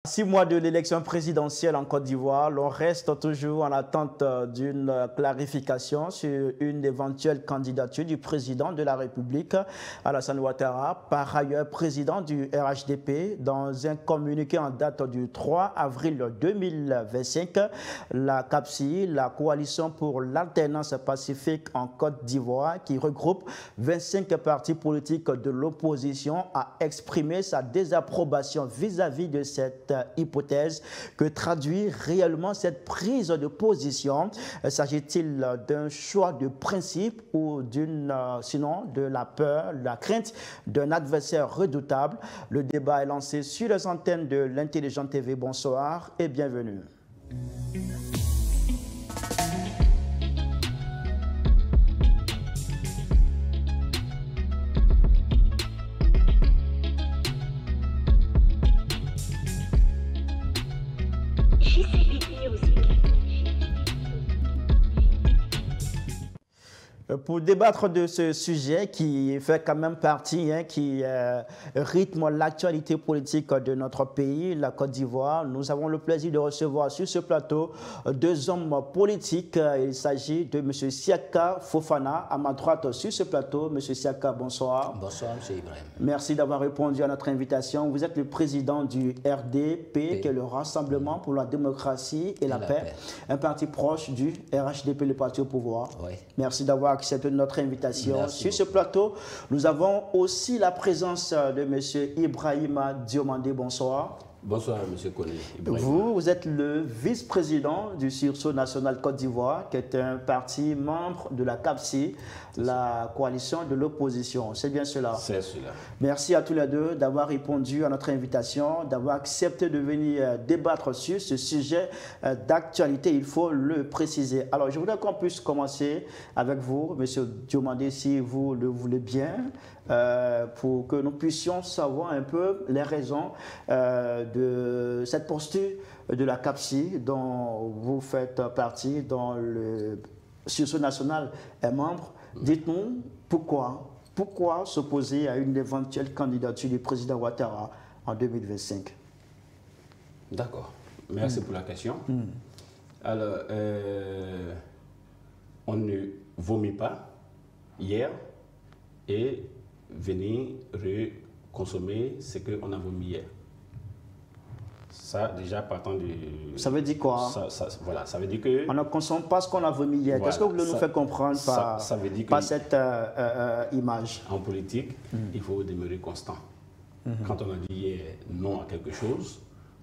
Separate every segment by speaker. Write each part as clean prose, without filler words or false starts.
Speaker 1: 6 mois de l'élection présidentielle en Côte d'Ivoire, l'on reste toujours en attente d'une clarification sur une éventuelle candidature du président de la République, Alassane Ouattara, par ailleurs président du RHDP. Dans un communiqué en date du 3 avril 2025, la CAPCI, la Coalition pour l'alternance pacifique en Côte d'Ivoire, qui regroupe 25 partis politiques de l'opposition, a exprimé sa désapprobation vis-à-vis de cette hypothèse. Que traduit réellement cette prise de position? S'agit-il d'un choix de principe ou sinon de la peur, la crainte d'un adversaire redoutable? Le débat est lancé sur les antennes de l'Intelligent TV. Bonsoir et bienvenue. Pour débattre de ce sujet qui fait quand même partie, qui rythme l'actualité politique de notre pays, la Côte d'Ivoire, nous avons le plaisir de recevoir sur ce plateau deux hommes politiques. Il s'agit de M. Siaka Fofana, à ma droite sur ce plateau. M. Siaka, bonsoir.
Speaker 2: Bonsoir, M. Ibrahim.
Speaker 1: Merci d'avoir répondu à notre invitation. Vous êtes le président du RDP, qui est le Rassemblement pour la démocratie et la paix, un parti proche du RHDP, le parti au pouvoir.
Speaker 2: Oui.
Speaker 1: Merci d'avoir accepté notre invitation.
Speaker 2: Merci
Speaker 1: sur ce plateau, nous avons aussi la présence de M. Ibrahima Diomandé. Bonsoir.
Speaker 2: Bonsoir, M. Koné.
Speaker 1: Vous êtes le vice-président du Sursaut national Côte d'Ivoire, qui est un parti membre de la CAPCI, la coalition de l'opposition. C'est bien cela?
Speaker 2: C'est cela.
Speaker 1: Merci à tous les deux d'avoir répondu à notre invitation, d'avoir accepté de venir débattre sur ce sujet d'actualité, il faut le préciser. Alors, je voudrais qu'on puisse commencer avec vous, M. Diomandé, si vous le voulez bien, pour que nous puissions savoir un peu les raisons de cette posture de la CAPCI dont vous faites partie, dont le Sursaut national est membre. Dites-nous pourquoi s'opposer à une éventuelle candidature du président Ouattara en 2025?
Speaker 2: D'accord. Merci pour la question. Alors, on ne vomit pas hier et venir reconsommer ce qu'on a vomi hier. Ça, déjà, partant du...
Speaker 1: Ça veut dire quoi?
Speaker 2: Voilà, ça veut dire que...
Speaker 1: On ne consomme pas ce qu'on a vomi hier. Qu'est-ce que vous voulez nous faire comprendre par cette image?
Speaker 2: En politique, il faut demeurer constant. Quand on a dit hier non à quelque chose,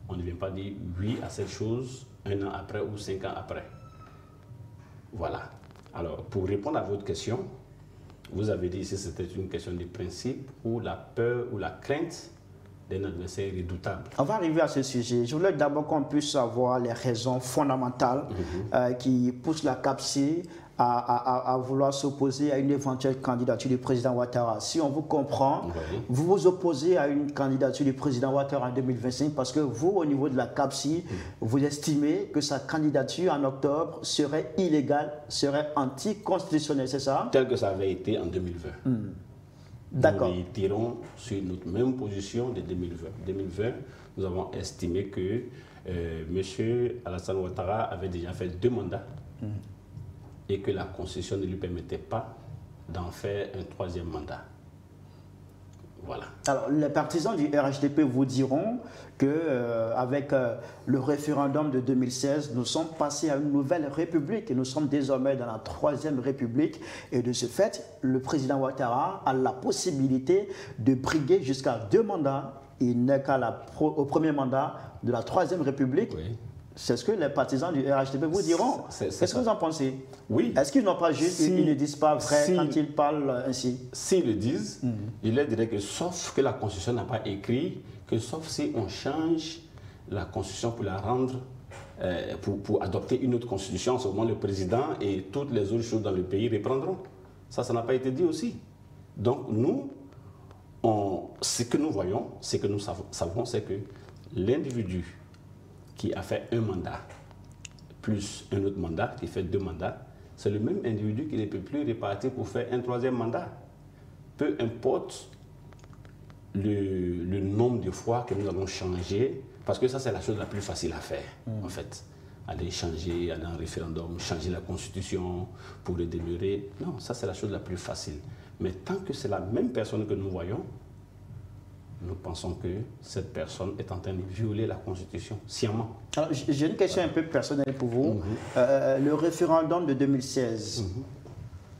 Speaker 2: on ne vient pas dire oui à cette chose 1 an après ou 5 ans après. Voilà. Alors, pour répondre à votre question, vous avez dit si c'était une question de principe ou la peur ou la crainte d'un adversaire redoutable.
Speaker 1: On va arriver à ce sujet. Je voulais d'abord qu'on puisse savoir les raisons fondamentales qui poussent la CAPCI à vouloir s'opposer à une éventuelle candidature du président Ouattara. Si on vous comprend, vous vous opposez à une candidature du président Ouattara en 2025 parce que vous, au niveau de la CAPCI, vous estimez que sa candidature en octobre serait illégale, serait anticonstitutionnelle, c'est ça?
Speaker 2: Tel que ça avait été en 2020.
Speaker 1: D'accord.
Speaker 2: Nous réitérons sur notre même position de 2020. 2020, nous avons estimé que M. Alassane Ouattara avait déjà fait 2 mandats et que la Constitution ne lui permettait pas d'en faire un 3e mandat. Voilà.
Speaker 1: Alors, les partisans du RHDP vous diront qu'avec le référendum de 2016, nous sommes passés à une nouvelle république et nous sommes désormais dans la 3e république. Et de ce fait, le président Ouattara a la possibilité de briguer jusqu'à 2 mandats. Il n'est au premier mandat de la 3e république.
Speaker 2: Oui.
Speaker 1: C'est ce que les partisans du RHDP vous diront. Qu'est-ce que vous en pensez?
Speaker 2: Oui.
Speaker 1: Est-ce qu'ils n'ont pas juste, ils ne disent pas vrai quand ils parlent ainsi?
Speaker 2: S'ils le disent, il leur dirait que sauf que la Constitution n'a pas écrit, que sauf si on change la Constitution pour la rendre, pour adopter une autre Constitution, en ce moment le président et toutes les autres choses dans le pays reprendront. Ça n'a pas été dit aussi. Donc nous, ce que nous voyons, ce que nous savons, c'est que l'individu qui a fait un mandat, plus un autre mandat, qui fait 2 mandats, c'est le même individu qui ne peut plus repartir pour faire un 3e mandat. Peu importe le nombre de fois que nous allons changer Parce que ça, c'est la chose la plus facile à faire, en fait. Aller changer, aller en référendum, changer la constitution pour le demeurer. Non, ça, c'est la chose la plus facile. Mais tant que c'est la même personne que nous voyons, nous pensons que cette personne est en train de violer la constitution sciemment.
Speaker 1: Alors, j'ai une question un peu personnelle pour vous. Le référendum de 2016,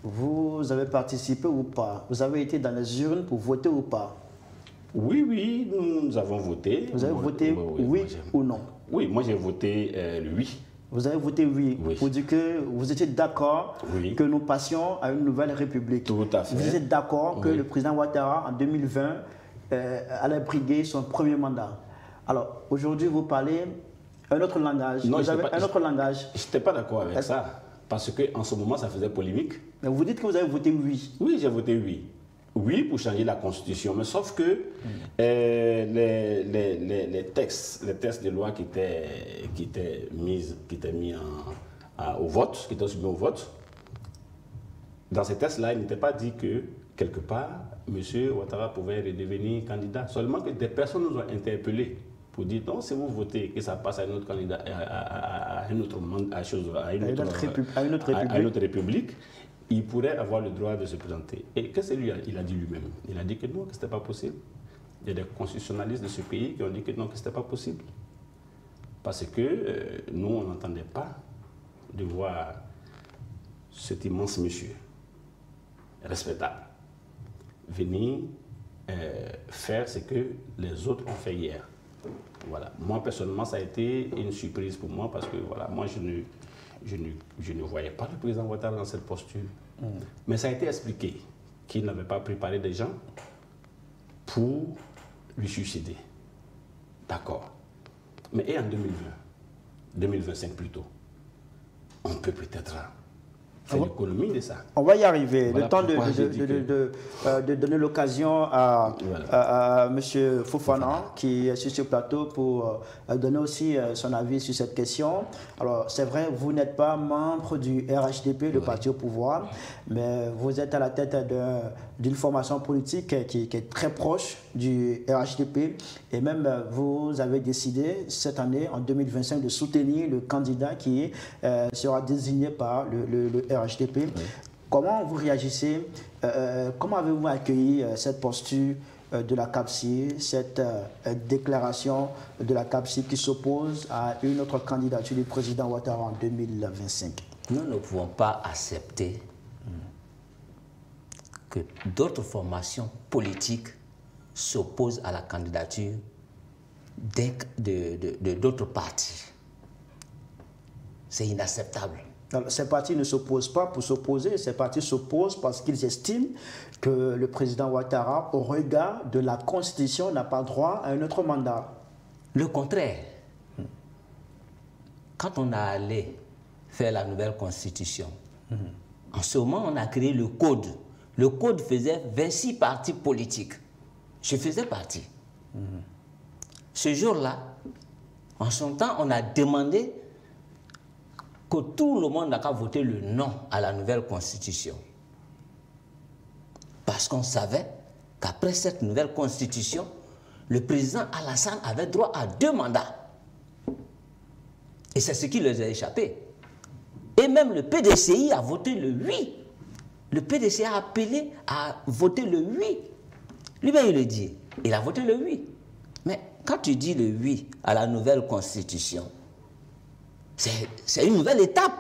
Speaker 1: vous avez participé ou pas? Vous avez été dans les urnes pour voter ou pas?
Speaker 2: Oui, oui, nous avons voté.
Speaker 1: Vous avez voté oui ou non?
Speaker 2: Oui, moi j'ai voté le oui.
Speaker 1: Vous avez voté oui, pour dire que vous étiez d'accord que nous passions à une nouvelle république.
Speaker 2: Tout à fait.
Speaker 1: Vous êtes d'accord que le président Ouattara, en 2020, allait briguer son premier mandat. Alors, aujourd'hui, vous parlez un autre langage.
Speaker 2: Non,
Speaker 1: vous avez un autre langage.
Speaker 2: Je n'étais pas d'accord avec ça, parce qu'en ce moment, ça faisait polémique.
Speaker 1: Mais vous dites que vous avez voté oui.
Speaker 2: Oui, j'ai voté oui. Oui, pour changer la constitution, mais sauf que les textes de loi qui étaient mis au vote, qui étaient soumis au vote, dans ces textes-là, il n'était pas dit que, quelque part, M. Ouattara pouvait redevenir candidat. Seulement que des personnes nous ont interpellés pour dire non, si vous votez, que ça passe à un autre candidat, à une autre république, il pourrait avoir le droit de se présenter. Et qu'est-ce qu'il a dit lui-même? Il a dit que non, que ce n'était pas possible. Il y a des constitutionnalistes de ce pays qui ont dit que non, que ce n'était pas possible. Parce que nous, on n'entendait pas de voir cet immense monsieur, respectable, venir faire ce que les autres ont fait hier. Voilà. Moi, personnellement, ça a été une surprise pour moi parce que voilà, moi, je ne voyais pas le président Ouattara dans cette posture. Mais ça a été expliqué qu'il n'avait pas préparé des gens pour lui succéder. D'accord. Mais et en 2020, 2025 plutôt, on peut peut-être faire l'économie de ça.
Speaker 1: On va y arriver. Voilà, le temps de donner l'occasion à M. Fofana, qui est sur ce plateau, pour donner aussi son avis sur cette question. Alors, c'est vrai, vous n'êtes pas membre du RHDP, le parti au pouvoir, mais vous êtes à la tête d'une formation politique qui est très proche du RHDP. Et même, vous avez décidé cette année, en 2025, de soutenir le candidat qui sera désigné par le RHDP. Comment vous réagissez? Comment avez-vous accueilli cette posture de la CAPSI, cette déclaration de la CAPSI qui s'oppose à une autre candidature du président Ouattara en 2025?
Speaker 3: Nous ne pouvons pas accepter que d'autres formations politiques s'opposent à la candidature d'autres partis. C'est inacceptable.
Speaker 1: Alors, ces partis ne s'opposent pas pour s'opposer, ces partis s'opposent parce qu'ils estiment que le président Ouattara, au regard de la Constitution, n'a pas droit à un autre mandat.
Speaker 3: Le contraire. Quand on a allé faire la nouvelle Constitution, en ce moment, on a créé le Code. Le Code faisait 26 partis politiques. Je faisais partie. Ce jour-là, en son temps, on a demandé que tout le monde n'a qu'à voter le non à la nouvelle constitution. Parce qu'on savait qu'après cette nouvelle constitution, le président Alassane avait droit à 2 mandats. Et c'est ce qui leur a échappé. Et même le PDCI a voté le oui. Le PDCI a appelé à voter le oui. Lui-même, il le dit. Il a voté le oui. Mais quand tu dis le oui à la nouvelle constitution, c'est une nouvelle étape.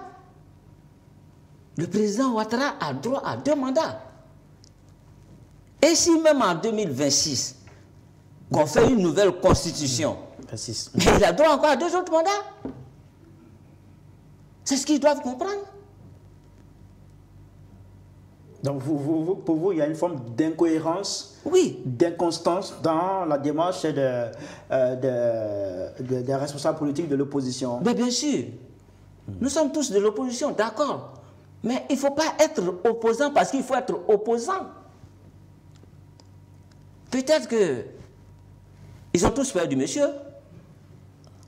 Speaker 3: Le président Ouattara a droit à 2 mandats. Et si même en 2026, qu'on fait une nouvelle constitution, mais il a droit encore à 2 autres mandats. C'est ce qu'ils doivent comprendre.
Speaker 1: Donc, pour vous, il y a une forme d'incohérence, d'inconstance dans la démarche des responsables politiques de l'opposition.
Speaker 3: Mais bien sûr, nous sommes tous de l'opposition, d'accord. Mais il ne faut pas être opposant parce qu'il faut être opposant. Peut-être qu'ils ont tous peur du monsieur.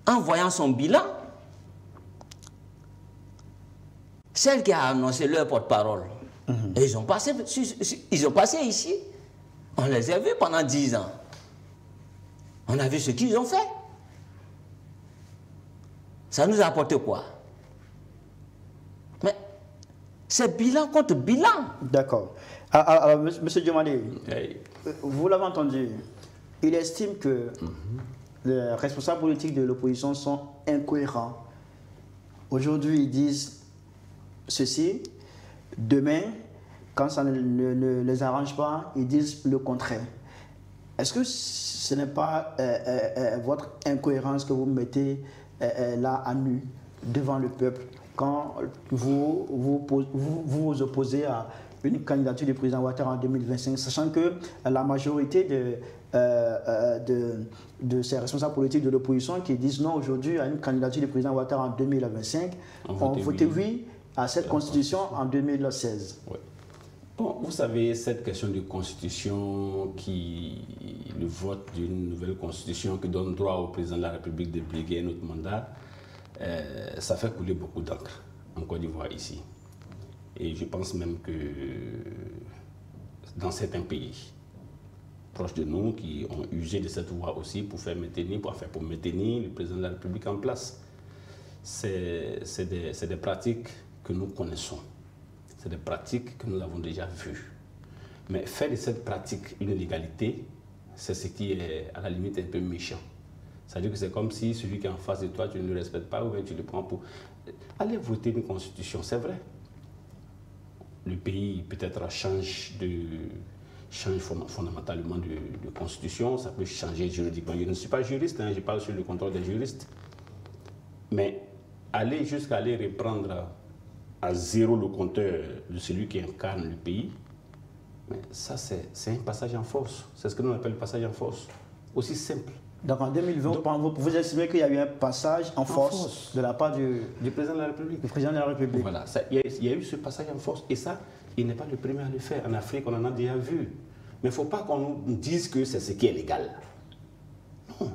Speaker 3: En voyant son bilan, celle qui a annoncé leur porte-parole, et ils ont passé ici. On les a vus pendant 10 ans. On a vu ce qu'ils ont fait. Ça nous a apporté quoi? Mais c'est bilan contre bilan.
Speaker 1: D'accord. Alors, monsieur Diomandé, vous l'avez entendu, il estime que les responsables politiques de l'opposition sont incohérents. Aujourd'hui, ils disent ceci. Demain, quand ça ne les arrange pas, ils disent le contraire. Est-ce que ce n'est pas votre incohérence que vous mettez là à nu devant le peuple quand vous opposez à une candidature du président Ouattara en 2025, sachant que la majorité de ces responsables politiques de l'opposition qui disent non aujourd'hui à une candidature du président Ouattara en 2025 ont voté oui à cette constitution en 2016.
Speaker 2: Oui. Bon, vous savez, cette question de constitution, le vote d'une nouvelle constitution qui donne droit au président de la République de briguer un autre mandat, ça fait couler beaucoup d'encre en Côte d'Ivoire ici. Et je pense même que dans certains pays proches de nous qui ont usé de cette voie aussi pour maintenir le président de la République en place, c'est des pratiques que nous connaissons. C'est des pratiques que nous avons déjà vues. Mais faire de cette pratique une illégalité, c'est ce qui est à la limite un peu méchant. C'est-à-dire que c'est comme si celui qui est en face de toi, tu ne le respectes pas ou bien tu le prends pour... Aller voter une constitution, c'est vrai. Le pays peut-être change fondamentalement de constitution, ça peut changer juridiquement. Je ne suis pas juriste, je parle sur le contrôle des juristes. Mais aller jusqu'à aller reprendre à zéro le compteur de celui qui incarne le pays, mais ça c'est un passage en force. C'est ce que nous appelons le passage en force. Aussi simple.
Speaker 1: Donc en 2020, vous estimez qu'il y a eu un passage en force de la part du
Speaker 2: président de la République.
Speaker 1: Du président de la République.
Speaker 2: Voilà, il y a eu ce passage en force. Et ça, il n'est pas le premier à le faire. En Afrique, on en a déjà vu. Mais il ne faut pas qu'on nous dise que c'est ce qui est légal. Non.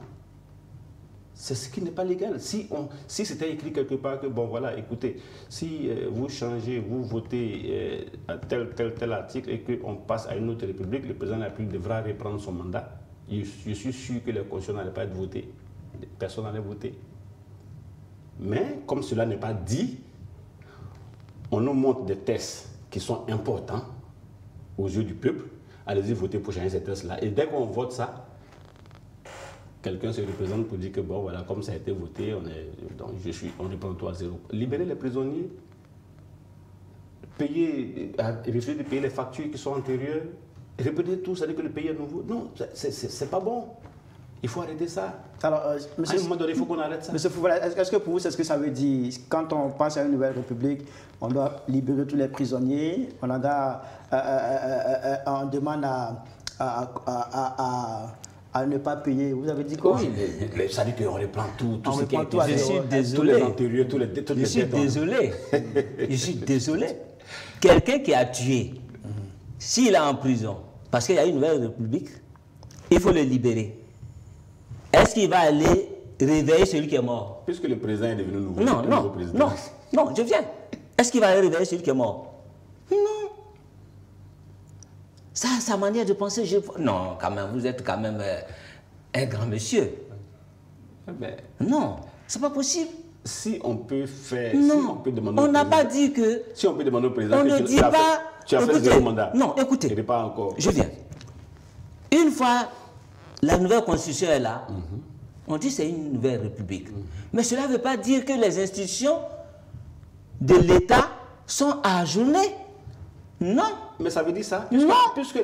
Speaker 2: C'est ce qui n'est pas légal. Si c'était écrit quelque part que, bon voilà, écoutez, si vous changez, vous votez à tel article et qu'on passe à une autre république, le président de la République devra reprendre son mandat. Je suis sûr que les constitutions n'allaient pas être votées. Personne n'allait voter. Mais comme cela n'est pas dit, on nous montre des tests qui sont importants aux yeux du peuple. Allez-y voter pour changer ces tests-là. Et dès qu'on vote ça, quelqu'un se représente pour dire que bon, voilà, comme ça a été voté, on reprend 3-0. Libérer les prisonniers, refuser de payer les factures qui sont antérieures, répéter tout, ça veut dire que le pays est nouveau. Non, c'est pas bon. Il faut arrêter ça.
Speaker 1: Alors,
Speaker 2: à un moment donné, il faut qu'on arrête ça.
Speaker 1: Monsieur Fouvala, est-ce que pour vous, c'est ce que ça veut dire? Quand on passe à une nouvelle république, on doit libérer tous les prisonniers, on demande à ne pas payer. Vous avez dit quoi?
Speaker 2: Oui, ça dit qu'on reprend tout ce qui est...
Speaker 3: Je suis désolé.
Speaker 2: Tous les antérieurs,
Speaker 3: Je suis désolé. Je suis désolé. Quelqu'un qui a tué, s'il est en prison, parce qu'il y a une nouvelle république, il faut le libérer. Est-ce qu'il va aller réveiller celui qui est mort?
Speaker 2: Puisque le président est devenu nouveau.
Speaker 3: Non, je viens. Est-ce qu'il va aller réveiller celui qui est mort? Non. Ça, sa manière de penser, non, quand même, vous êtes quand même un grand monsieur.
Speaker 2: Mais
Speaker 3: non, c'est pas possible.
Speaker 2: Si on peut faire...
Speaker 3: Non,
Speaker 2: si on peut demander
Speaker 3: on n'a pas dit que...
Speaker 2: Si on peut demander au président...
Speaker 3: On ne dit pas...
Speaker 2: Tu as fait 0 mandat.
Speaker 3: Non, écoutez.
Speaker 2: Il n'est pas encore...
Speaker 3: Je viens. Une fois la nouvelle constitution est là, on dit que c'est une nouvelle république. Mais cela ne veut pas dire que les institutions de l'État sont ajournées. Non.
Speaker 2: Mais ça veut dire ça?
Speaker 3: Non.
Speaker 2: Puisque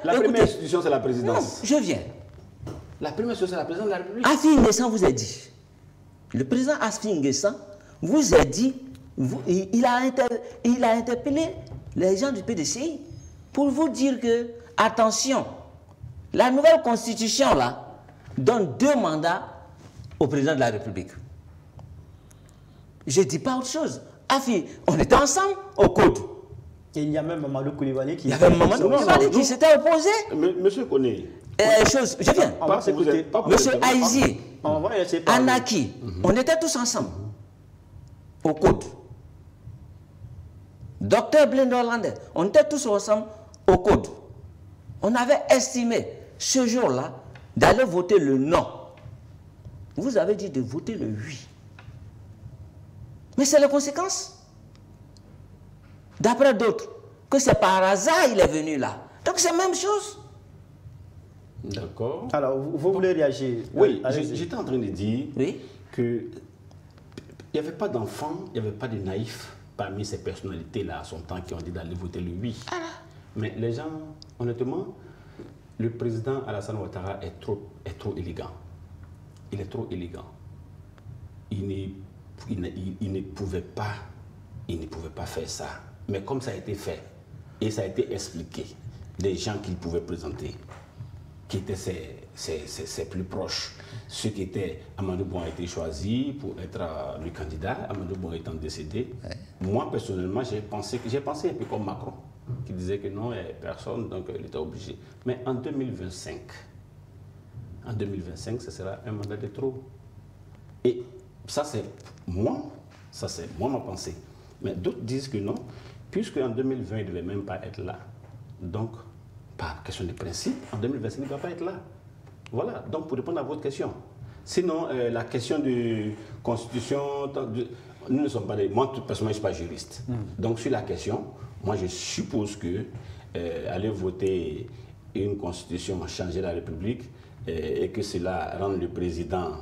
Speaker 3: la
Speaker 2: première institution, c'est la présidence.
Speaker 3: Non, je viens.
Speaker 2: La première institution, c'est la présidence de la République.
Speaker 3: Afi N'Guessan vous a dit. Le président Afi N'Guessan vous a dit, il a interpellé les gens du PDCI pour vous dire que, attention, la nouvelle constitution là donne 2 mandats au président de la République. Je ne dis pas autre chose. Afi, on était ensemble au code.
Speaker 1: Et il y a même Mamadou Koulibaly qui...
Speaker 3: qui s'était opposé.
Speaker 2: Monsieur Koné.
Speaker 3: Je viens. Monsieur Aïzi, Anaki, on était tous ensemble au code. Docteur Blendo Hollandais, on était tous ensemble au code. On avait estimé ce jour-là d'aller voter le non. Vous avez dit de voter le oui. Mais c'est les conséquences. D'après d'autres, que c'est par hasard il est venu là. Donc c'est la même chose.
Speaker 2: D'accord.
Speaker 1: Alors, vous voulez réagir?
Speaker 2: Oui, j'étais en train de dire
Speaker 3: Oui.
Speaker 2: que il n'y avait pas d'enfants, il n'y avait pas de naïfs parmi ces personnalités-là à son temps qui ont dit d'aller voter le oui. Mais les gens, honnêtement, le président Alassane Ouattara est trop élégant. Il est trop élégant. Il ne pouvait pas faire ça. Mais comme ça a été fait, et ça a été expliqué, les gens qu'il pouvait présenter, qui étaient ses plus proches, ceux qui étaient, Amadou Bon a été choisi pour être le candidat, Amadou Bon étant décédé. Ouais. Moi, personnellement, j'ai pensé un peu comme Macron, qui disait que non, il n'y avait personne, donc il était obligé. Mais en 2025, ce sera un mandat de trop. Et ça, c'est moi ma pensée. Mais d'autres disent que non, puisque en 2020, il ne devait même pas être là. Donc, par question de principe, en 2025, il ne doit pas être là. Voilà, donc pour répondre à votre question. Sinon, la question de constitution, nous ne sommes pas moi, personnellement, je ne suis pas juriste. Donc, sur la question, moi, je suppose que aller voter une constitution, changer la République, et que cela rende le président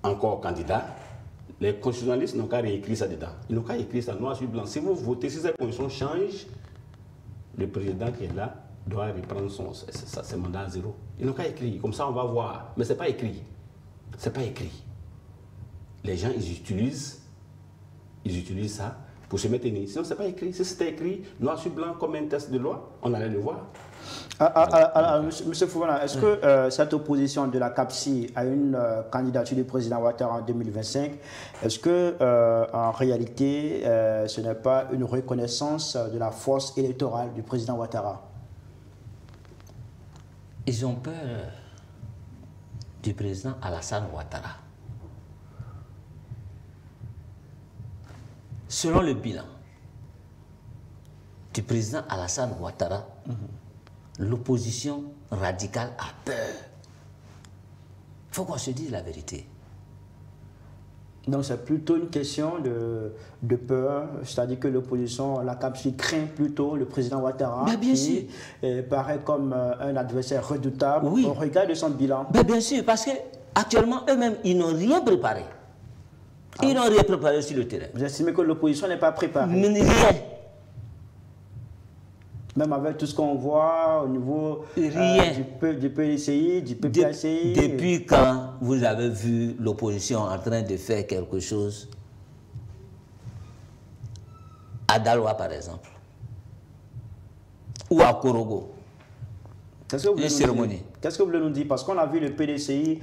Speaker 2: encore candidat, les constitutionnalistes n'ont qu'à réécrire ça dedans. Ils n'ont qu'à écrire ça noir sur blanc. Si vous votez, si cette constitution change, le président qui est là doit reprendre ses mandats à zéro. Ils n'ont qu'à écrire. Comme ça, on va voir. Mais ce n'est pas écrit. Ce n'est pas écrit. Les gens, ils utilisent ça pour se mettre unis. Sinon, ce n'est pas écrit. Si c'était écrit, noir sur blanc, comme un test de loi, on allait le voir.
Speaker 1: Monsieur Fofana, est-ce que cette opposition de la CAPSI à une candidature du président Ouattara en 2025, est-ce que en réalité, ce n'est pas une reconnaissance de la force électorale du président Ouattara?
Speaker 3: Ils ont peur du président Alassane Ouattara. Selon le bilan du président Alassane Ouattara, l'opposition radicale a peur. Il faut qu'on se dise la vérité.
Speaker 1: Donc c'est plutôt une question de peur, c'est-à-dire que l'opposition, la CAPSI craint plutôt le président Ouattara, qui paraît comme un adversaire redoutable au regard de son bilan.
Speaker 3: Bien sûr, parce qu'actuellement, eux-mêmes, ils n'ont rien préparé. Ils n'ont rien préparé sur le terrain.
Speaker 1: Vous estimez que l'opposition n'est pas préparée?
Speaker 3: Rien.
Speaker 1: Même avec tout ce qu'on voit au niveau du PDCI, du PPACI.
Speaker 3: Depuis quand vous avez vu l'opposition en train de faire quelque chose à Daloa, par exemple, ou à Korogo? Une cérémonie.
Speaker 1: Qu'est-ce que vous voulez nous dire? Parce qu'on a vu le PDCI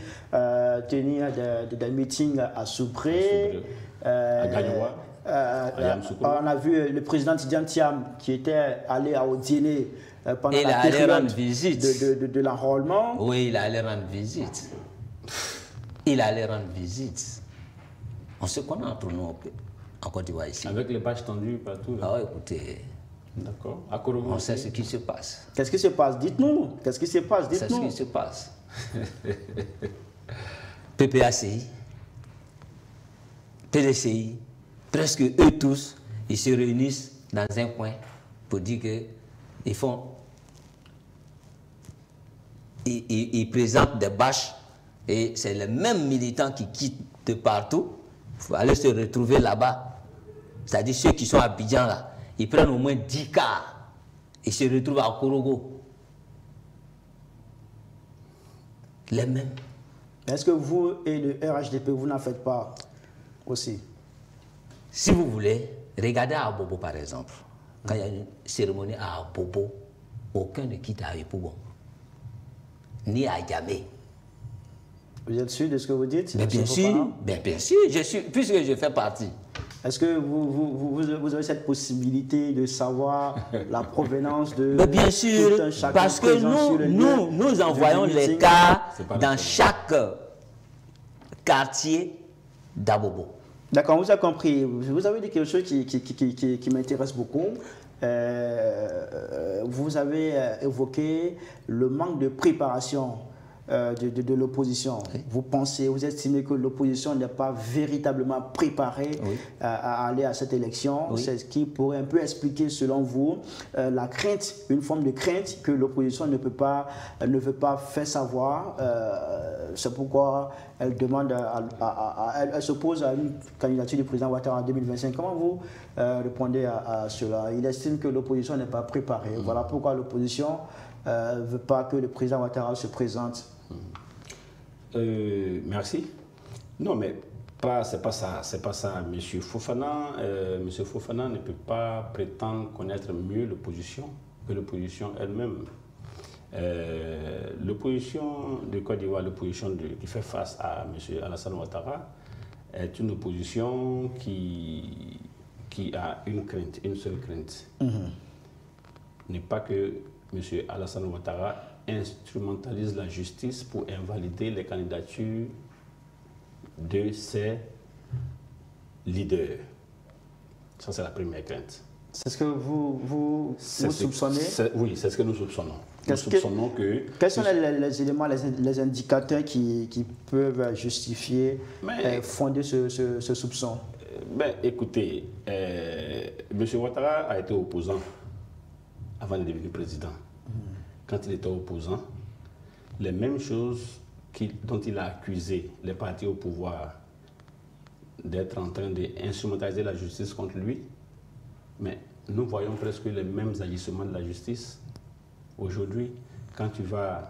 Speaker 1: tenir des meetings à Soubré,
Speaker 2: à Gagnoua.
Speaker 1: On a vu le président Tidiane Thiam qui était allé au dîner pendant la
Speaker 3: période
Speaker 1: de l'enrôlement.
Speaker 3: Oui, il allait rendre visite. Il allait rendre visite. On se connaît entre nous en Côte d'Ivoire ici.
Speaker 2: Avec les bâches tendues partout.
Speaker 3: Ah oui, écoutez.
Speaker 2: D'accord.
Speaker 3: On sait ce qui se passe.
Speaker 1: Qu'est-ce qui se passe? Dites-nous. Qu'est-ce qui se passe? Dites-nous.
Speaker 3: C'est ce qui se passe. PPACI, PDCI, presque eux tous, ils se réunissent dans un coin pour dire ils présentent des bâches et c'est les mêmes militants qui quittent de partout. Il faut aller se retrouver là-bas. C'est-à-dire ceux qui sont à Abidjan là, ils prennent au moins 10 cars et se retrouvent à Korogo. Les mêmes.
Speaker 1: Est-ce que vous et le RHDP, vous n'en faites pas aussi?
Speaker 3: Si vous voulez, regardez à Abobo par exemple. Quand il y a une cérémonie à Abobo, aucun ne quitte à Ipougon, ni à Yamé.
Speaker 1: Vous êtes sûr de ce que vous dites?
Speaker 3: Bien sûr, puisque je fais partie.
Speaker 1: Est-ce que vous avez cette possibilité de savoir la provenance de
Speaker 3: bien sûr, tout un chacun, parce que nous envoyons les cas dans chaque quartier d'Abobo.
Speaker 1: D'accord, on vous a compris. Vous avez dit quelque chose qui m'intéresse beaucoup. Vous avez évoqué le manque de préparation de l'opposition. Oui. Vous pensez, vous estimez que l'opposition n'est pas véritablement préparée à aller à cette élection. C'est ce qui pourrait un peu expliquer, selon vous, la crainte, une forme de crainte que l'opposition ne veut pas faire savoir. C'est pourquoi elle demande, elle s'oppose à une candidature du président Ouattara en 2025. Comment vous répondez à cela? Il estime que l'opposition n'est pas préparée. Voilà pourquoi l'opposition ne veut pas que le président Ouattara se présente.
Speaker 2: Merci. Non, mais c'est pas ça. Monsieur Fofana ne peut pas prétendre connaître mieux l'opposition que l'opposition elle-même. L'opposition de Côte d'Ivoire, l'opposition qui fait face à M. Alassane Ouattara, est une opposition qui a une crainte, une seule crainte. N'est pas que M. Alassane Ouattara instrumentalise la justice pour invalider les candidatures de ses leaders. Ça, c'est la première crainte.
Speaker 1: C'est ce que vous soupçonnez?
Speaker 2: Oui, c'est ce que nous soupçonnons. Nous soupçonnons que...
Speaker 1: Quels sont les éléments, les indicateurs qui peuvent justifier, fonder ce soupçon?
Speaker 2: Écoutez, M. Ouattara a été opposant avant de devenir président. Quand il était opposant, les mêmes choses dont il a accusé les partis au pouvoir d'être en train d'instrumentaliser la justice contre lui, mais nous voyons presque les mêmes agissements de la justice. Aujourd'hui, quand tu vas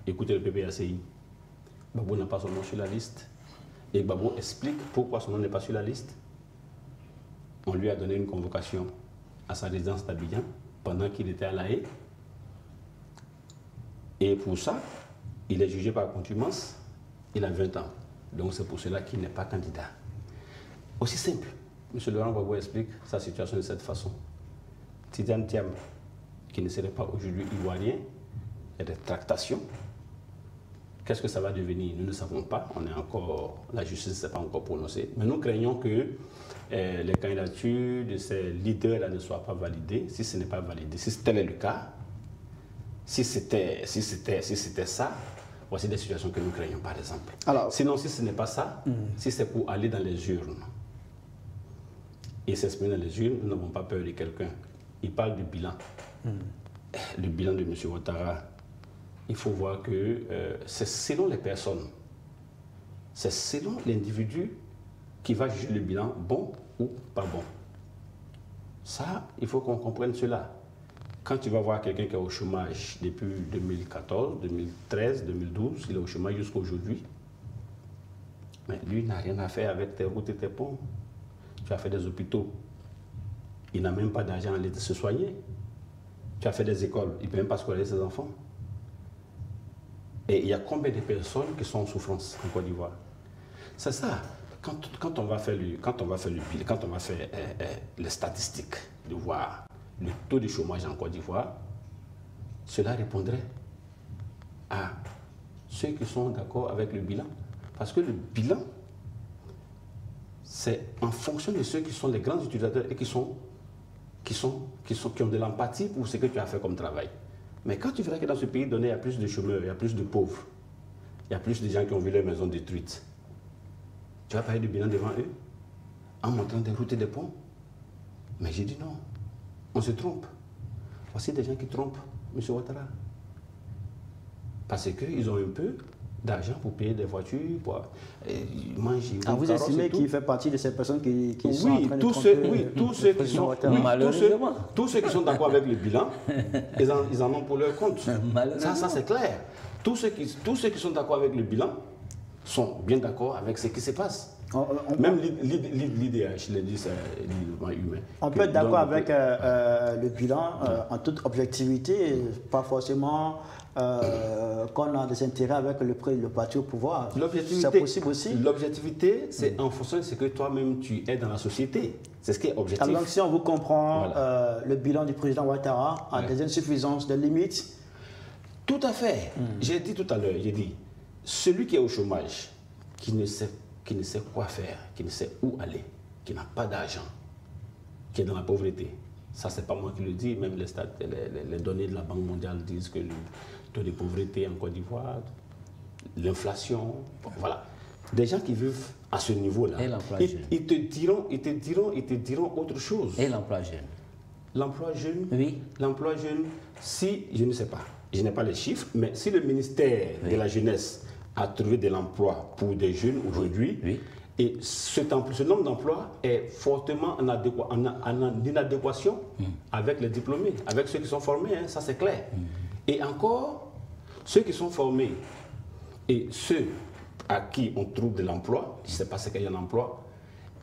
Speaker 2: écouter le PPACI, Gbagbo n'a pas son nom sur la liste. Et Gbagbo explique pourquoi son nom n'est pas sur la liste. On lui a donné une convocation à sa résidence d'Abidjan pendant qu'il était à La Haye. Et pour ça, il est jugé par contumace. Il a 20 ans. Donc c'est pour cela qu'il n'est pas candidat. Aussi simple. M. Laurent Gbagbo explique sa situation de cette façon. Tidiane Thiam, qui ne serait pas aujourd'hui ivoirien, il y a des tractations. Qu'est-ce que ça va devenir? Nous ne savons pas. La justice ne s'est pas encore prononcée. Mais nous craignons que les candidatures de ces leaders-là ne soient pas validées. Si ce n'est pas validé, si tel est le cas, si c'était ça, voici des situations que nous craignons, par exemple. Alors, sinon, si ce n'est pas ça, si c'est pour aller dans les urnes et s'exprimer dans les urnes, nous n'avons pas peur de quelqu'un. Il parle du bilan. Le bilan de M. Ouattara, il faut voir que c'est selon les personnes, c'est selon l'individu qui va juger le bilan bon ou pas bon. Ça, il faut qu'on comprenne cela. Quand tu vas voir quelqu'un qui est au chômage depuis 2014, 2013, 2012, il est au chômage jusqu'à aujourd'hui, mais lui n'a rien à faire avec tes routes et tes ponts. Tu as fait des hôpitaux, il n'a même pas d'argent à aller se soigner. Tu as fait des écoles, il ne peut même pas scolariser ses enfants. Et il y a combien de personnes qui sont en souffrance en Côte d'Ivoire? C'est ça. Quand on va faire les statistiques, de voir le taux de chômage en Côte d'Ivoire, cela répondrait à ceux qui sont d'accord avec le bilan. Parce que le bilan, c'est en fonction de ceux qui sont les grands utilisateurs et qui ont de l'empathie pour ce que tu as fait comme travail. Mais quand tu verras que dans ce pays donné, il y a plus de chômeurs, il y a plus de pauvres, il y a plus de gens qui ont vu leurs maisons détruites, tu vas parler du bilan devant eux en montrant des routes et des ponts? Mais j'ai dit non, on se trompe. Voici des gens qui trompent M. Ouattara. Parce qu'ils ont un peu d'argent pour payer des voitures, pour manger.
Speaker 1: Vous estimez qu'il fait partie de ces personnes qui sont en train de tromper
Speaker 2: tous ceux qui sont tous ceux qui sont d'accord avec le bilan, ils en ont pour leur compte. Ça c'est clair. Tous ceux qui sont d'accord avec le bilan sont bien d'accord avec ce qui se passe. Même l'IDH, je l'ai dit, c'est l'élément humain.
Speaker 1: On peut être d'accord avec le bilan en toute objectivité, pas forcément qu'on a des intérêts avec le parti au pouvoir. C'est possible aussi.
Speaker 2: L'objectivité, c'est en fonction de ce que toi-même tu es dans la société. C'est ce qui est objectif.
Speaker 1: Alors, si on vous comprend, le bilan du président Ouattara a des insuffisances, des limites.
Speaker 2: Tout à fait. J'ai dit tout à l'heure, celui qui est au chômage, qui ne sait quoi faire, qui ne sait où aller, qui n'a pas d'argent, qui est dans la pauvreté. Ça, c'est pas moi qui le dis, même les données de la Banque mondiale disent que le taux de pauvreté en Côte d'Ivoire l'inflation, voilà. Des gens qui vivent à ce niveau-là, ils te diront autre chose.
Speaker 3: Et l'emploi jeune?
Speaker 2: L'emploi jeune,
Speaker 3: oui.
Speaker 2: L'emploi jeune, si, je ne sais pas, je n'ai pas les chiffres, mais si le ministère de la Jeunesse a trouvé de l'emploi pour des jeunes aujourd'hui, et ce nombre d'emplois est fortement en inadéquation avec les diplômés, avec ceux qui sont formés, hein, ça c'est clair. Et encore, ceux qui sont formés et ceux à qui on trouve de l'emploi, je ne sais pas ce qu'il y a un emploi,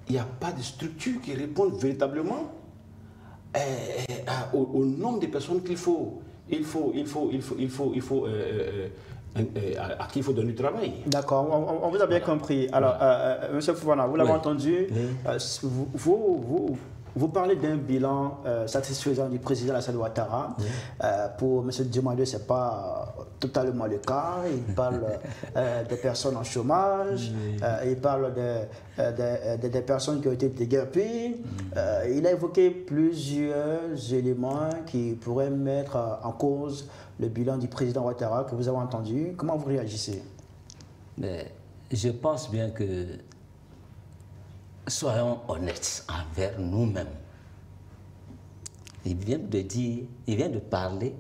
Speaker 2: il n'y a pas de structure qui répondent véritablement au nombre de personnes qu'il faut. À qui il faut donner du travail.
Speaker 1: D'accord, on vous a bien compris. Alors, M. Fofana, vous l'avez entendu, vous parlez d'un bilan satisfaisant du président Alassane Ouattara. Pour M. Diomaye, ce n'est pas totalement le cas. Il parle des personnes en chômage, il parle des personnes qui ont été déguerpies. Il a évoqué plusieurs éléments qui pourraient mettre en cause le bilan du président Ouattara que vous avez entendu. Comment vous réagissez?
Speaker 3: Mais je pense bien que soyons honnêtes envers nous-mêmes. Il vient de parler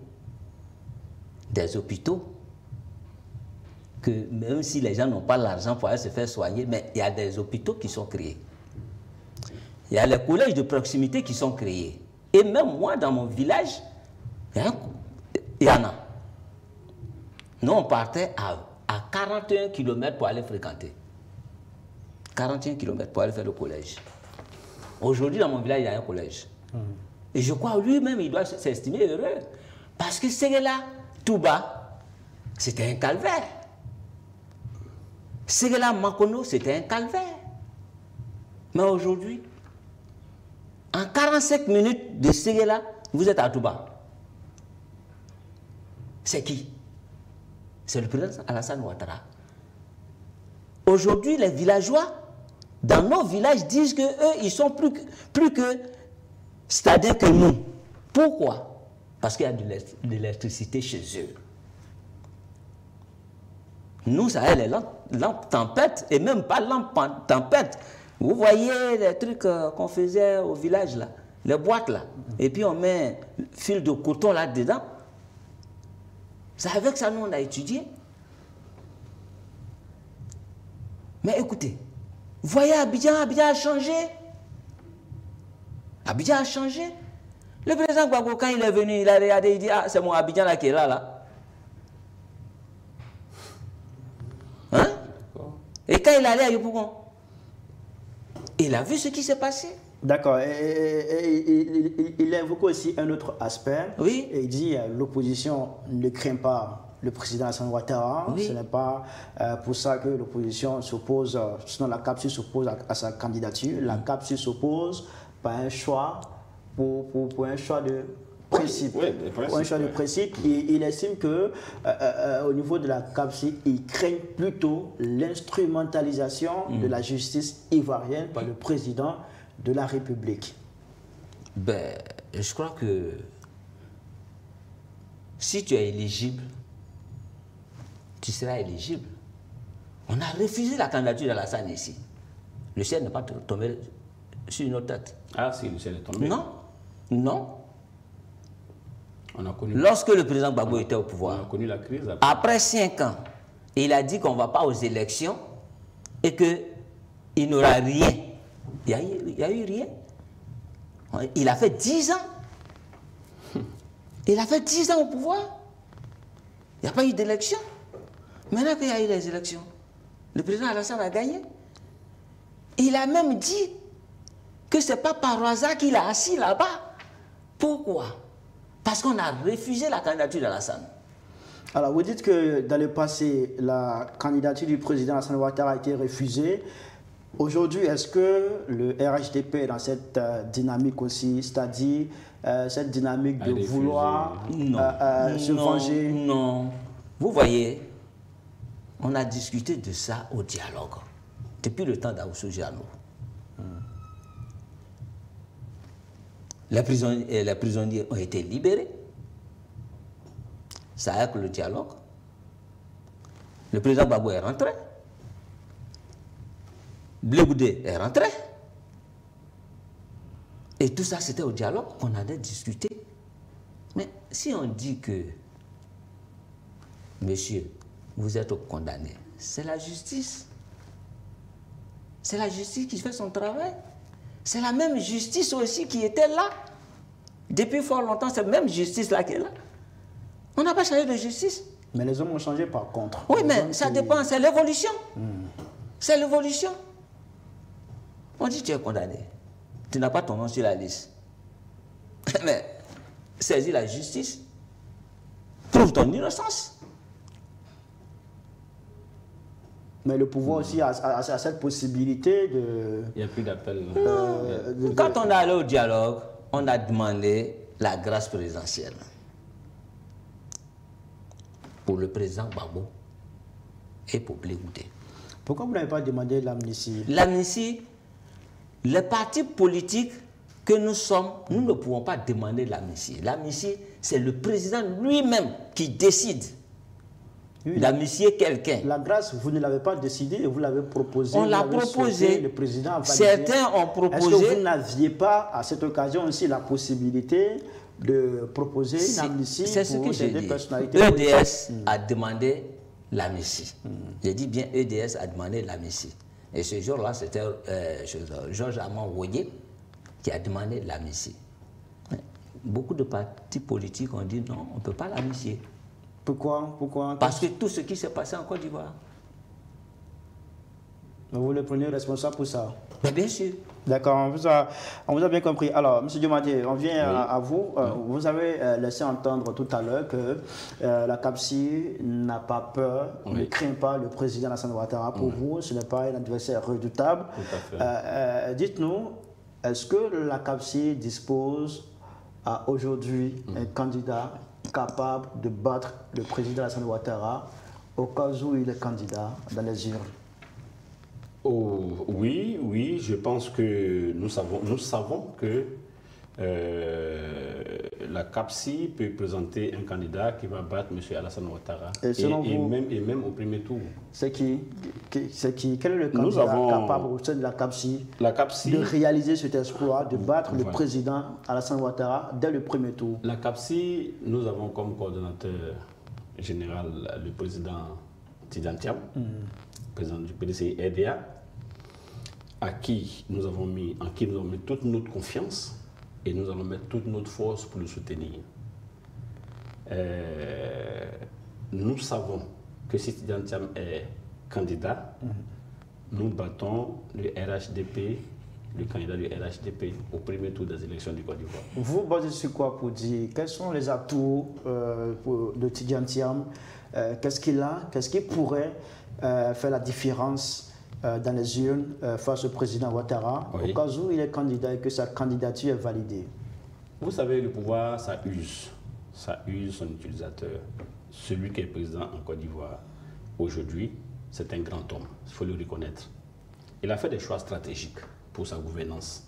Speaker 3: des hôpitaux, que même si les gens n'ont pas l'argent pour aller se faire soigner, mais il y a des hôpitaux qui sont créés. Il y a les collèges de proximité qui sont créés. Et même moi, dans mon village, il y en a. Nous, on partait à 41 km pour aller fréquenter. 41 km pour aller faire le collège. Aujourd'hui, dans mon village, il y a un collège. Et je crois lui-même, il doit s'estimer heureux. Parce que c'est là, tout bas, c'était un calvaire. C'est là, Makono, c'était un calvaire. Mais aujourd'hui, en 45 minutes de Ségela, vous êtes à Touba. C'est qui? C'est le président Alassane Ouattara. Aujourd'hui, les villageois, dans nos villages, disent qu'eux, ils sont plus que c'est-à-dire que nous. Pourquoi? Parce qu'il y a de l'électricité chez eux. Nous, ça a les lampes tempêtes, et même pas lampes tempêtes. Vous voyez les trucs qu'on faisait au village, là, les boîtes, là, et puis on met un fil de coton là-dedans. C'est avec ça, nous, on a étudié. Mais écoutez, voyez Abidjan, Abidjan a changé. Abidjan a changé. Le président Gbagbo, quand il est venu, il a regardé, il dit, ah, c'est mon Abidjan là qui est là. Hein? Et quand il allait à Yopougon, il a vu ce qui s'est passé.
Speaker 1: D'accord. Il évoque aussi un autre aspect.
Speaker 3: Oui.
Speaker 1: Et il dit l'opposition ne craint pas le président Alassane Ouattara. Oui. Ce n'est pas pour ça que l'opposition s'oppose, sinon la CAPSU s'oppose à sa candidature. La CAPSU s'oppose par un choix, pour un choix de principe. Oui, pour un choix de principe. Il estime que au niveau de la CAPSU, il craint plutôt l'instrumentalisation de la justice ivoirienne par le président de la République.
Speaker 3: Ben, je crois que si tu es éligible, tu seras éligible. On a refusé la candidature d'Alassane ici. Le ciel n'est pas tombé sur nos têtes.
Speaker 2: Ah si, le ciel est tombé.
Speaker 3: Non, non.
Speaker 2: On a connu
Speaker 3: lorsque le président Gbagbo était au pouvoir,
Speaker 2: on a connu la crise.
Speaker 3: Après 5 ans, il a dit qu'on ne va pas aux élections et qu'il n'aura rien. Il n'y a eu rien. Il a fait 10 ans. Il a fait 10 ans au pouvoir. Il n'y a pas eu d'élection. Maintenant qu'il y a eu les élections, le président Alassane a gagné. Il a même dit que ce n'est pas par hasard qu'il a assis là-bas. Pourquoi? Parce qu'on a refusé la candidature d'Alassane.
Speaker 1: Alors, vous dites que dans le passé, la candidature du président Alassane Ouattara a été refusée. Aujourd'hui, est-ce que le RHDP est dans cette dynamique aussi, c'est-à-dire cette dynamique de vouloir se venger?
Speaker 3: Non. Vous voyez, on a discuté de ça au dialogue depuis le temps d'Aoussou Diallo. Les prisonniers ont été libérés. Ça avec le dialogue. Le président Gbagbo est rentré. Blé Goudé est rentré. Et tout ça, c'était au dialogue qu'on allait discuter. Mais si on dit que, monsieur, vous êtes condamné, c'est la justice. C'est la justice qui fait son travail. C'est la même justice aussi qui était là. Depuis fort longtemps, c'est la même justice-là qui est là. On n'a pas changé de justice.
Speaker 1: Mais les hommes ont changé par contre.
Speaker 3: Oui, mais ça dépend, c'est l'évolution. C'est l'évolution. On dit que tu es condamné. Tu n'as pas ton nom sur la liste. Mais saisis la justice. Prouve ton innocence.
Speaker 1: Mais le pouvoir aussi a cette possibilité de...
Speaker 2: Il n'y a plus d'appel.
Speaker 3: Quand on est allé au dialogue, on a demandé la grâce présidentielle pour le président Gbagbo et pour Blé Goudé.
Speaker 1: Pourquoi vous n'avez pas demandé l'amnistie?
Speaker 3: L'amnistie, les partis politiques que nous sommes, nous ne pouvons pas demander l'amnistie. L'amnistie, c'est le président lui-même qui décide d'amnistier quelqu'un.
Speaker 1: La grâce, vous ne l'avez pas décidé et vous l'avez proposé.
Speaker 3: On l'a proposé.
Speaker 1: Le président a validé.
Speaker 3: Certains ont proposé.
Speaker 1: Est-ce que vous n'aviez pas à cette occasion aussi la possibilité de proposer une amnistie pour des personnalités?
Speaker 3: EDS a demandé l'amnistie. J'ai dit bien EDS a demandé l'amnistie. Et ce jour-là, c'était Georges Amand Woyé qui a demandé l'amnistie. Beaucoup de partis politiques ont dit non, on ne peut pas l'amnistier.
Speaker 1: Pourquoi?
Speaker 3: Parce que tout ce qui s'est passé en Côte d'Ivoire.
Speaker 1: Vous le prenez responsable pour ça?
Speaker 3: Mais bien sûr.
Speaker 1: D'accord, on vous a bien compris. Alors, M. Diomaye, on vient à vous. Vous avez laissé entendre tout à l'heure que la CAPSI n'a pas peur, ne craint pas le président Alassane Ouattara. Pour vous, ce n'est pas un adversaire redoutable.
Speaker 2: Tout à fait.
Speaker 1: Dites-nous, est-ce que la CAPSI dispose à aujourd'hui un candidat capable de battre le président Alassane Ouattara au cas où il est candidat dans les urnes?
Speaker 2: Oh, oui, je pense que nous savons que la CAPSI peut présenter un candidat qui va battre M. Alassane Ouattara. Et même au premier tour.
Speaker 1: C'est qui? Quel est le candidat capable au sein de la CAPSI de réaliser cet exploit, de battre le président Alassane Ouattara dès le premier tour?
Speaker 2: La CAPSI, nous avons comme coordonnateur général le président Tidjane Thiam, président du PDCI RDA, en qui nous avons mis toute notre confiance et nous allons mettre toute notre force pour le soutenir. Nous savons que si Tidjane Thiam est candidat, nous battons le RHDP, le candidat du RHDP au premier tour des élections du Côte d'Ivoire.
Speaker 1: Vous basez sur quoi pour dire quels sont les atouts de Tidjane Thiam? Qu'est-ce qu'il a? Qu'est-ce qui pourrait faire la différence dans les urnes face au président Ouattara au cas où il est candidat et que sa candidature est validée?
Speaker 2: Vous savez, le pouvoir, ça use son utilisateur. Celui qui est président en Côte d'Ivoire aujourd'hui, c'est un grand homme, il faut le reconnaître. Il a fait des choix stratégiques pour sa gouvernance.